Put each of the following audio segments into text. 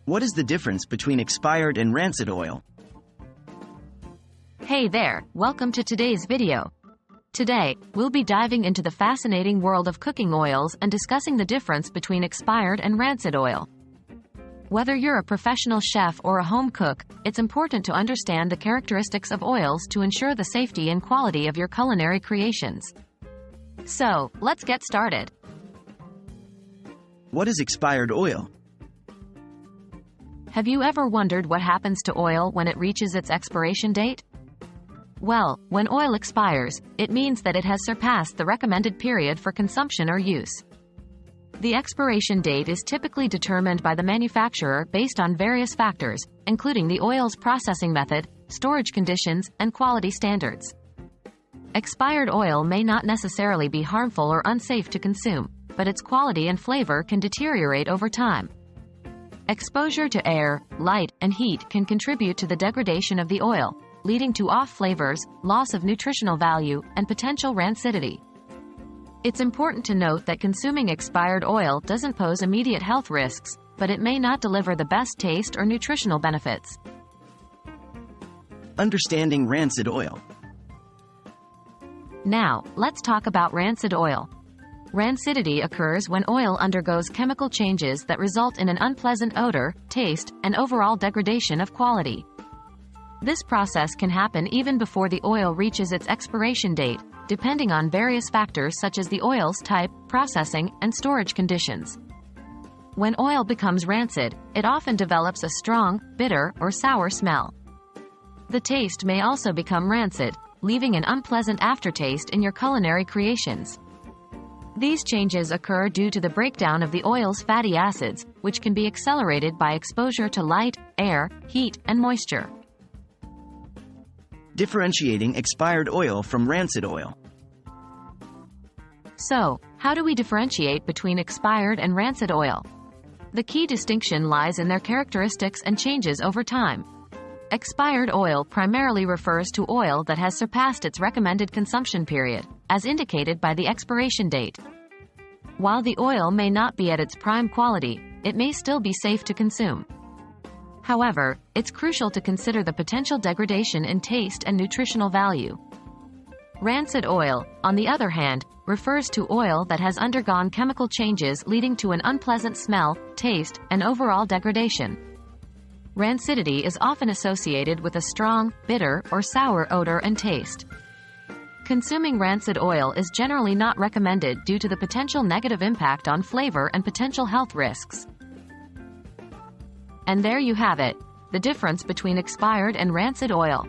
What is the difference between expired and rancid oil? Hey there, welcome to today's video. Today, we'll be diving into the fascinating world of cooking oils and discussing the difference between expired and rancid oil. Whether you're a professional chef or a home cook, it's important to understand the characteristics of oils to ensure the safety and quality of your culinary creations. So, let's get started. What is expired oil? Have you ever wondered what happens to oil when it reaches its expiration date? Well, when oil expires, it means that it has surpassed the recommended period for consumption or use. The expiration date is typically determined by the manufacturer based on various factors, including the oil's processing method, storage conditions, and quality standards. Expired oil may not necessarily be harmful or unsafe to consume, but its quality and flavor can deteriorate over time. Exposure to air, light, and heat can contribute to the degradation of the oil, leading to off flavors, loss of nutritional value, and potential rancidity. It's important to note that consuming expired oil doesn't pose immediate health risks, but it may not deliver the best taste or nutritional benefits. Understanding rancid oil. Now, let's talk about rancid oil. Rancidity occurs when oil undergoes chemical changes that result in an unpleasant odor, taste, and overall degradation of quality. This process can happen even before the oil reaches its expiration date, depending on various factors such as the oil's type, processing, and storage conditions. When oil becomes rancid, it often develops a strong, bitter, or sour smell. The taste may also become rancid, leaving an unpleasant aftertaste in your culinary creations. These changes occur due to the breakdown of the oil's fatty acids, which can be accelerated by exposure to light, air, heat, and moisture. Differentiating expired oil from rancid oil. So, how do we differentiate between expired and rancid oil? The key distinction lies in their characteristics and changes over time. Expired oil primarily refers to oil that has surpassed its recommended consumption period, as indicated by the expiration date. While the oil may not be at its prime quality, it may still be safe to consume. However, it's crucial to consider the potential degradation in taste and nutritional value. Rancid oil, on the other hand, refers to oil that has undergone chemical changes leading to an unpleasant smell, taste, and overall degradation. Rancidity is often associated with a strong, bitter, or sour odor and taste. Consuming rancid oil is generally not recommended due to the potential negative impact on flavor and potential health risks. And there you have it, the difference between expired and rancid oil.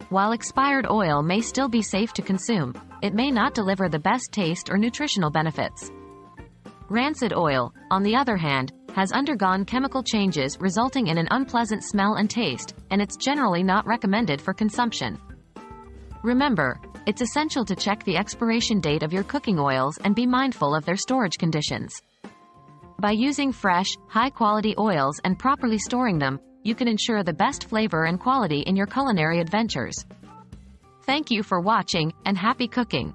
While expired oil may still be safe to consume, it may not deliver the best taste or nutritional benefits. Rancid oil, on the other hand, has undergone chemical changes resulting in an unpleasant smell and taste, and it's generally not recommended for consumption. Remember, it's essential to check the expiration date of your cooking oils and be mindful of their storage conditions. By using fresh, high-quality oils and properly storing them, you can ensure the best flavor and quality in your culinary adventures. Thank you for watching, and happy cooking!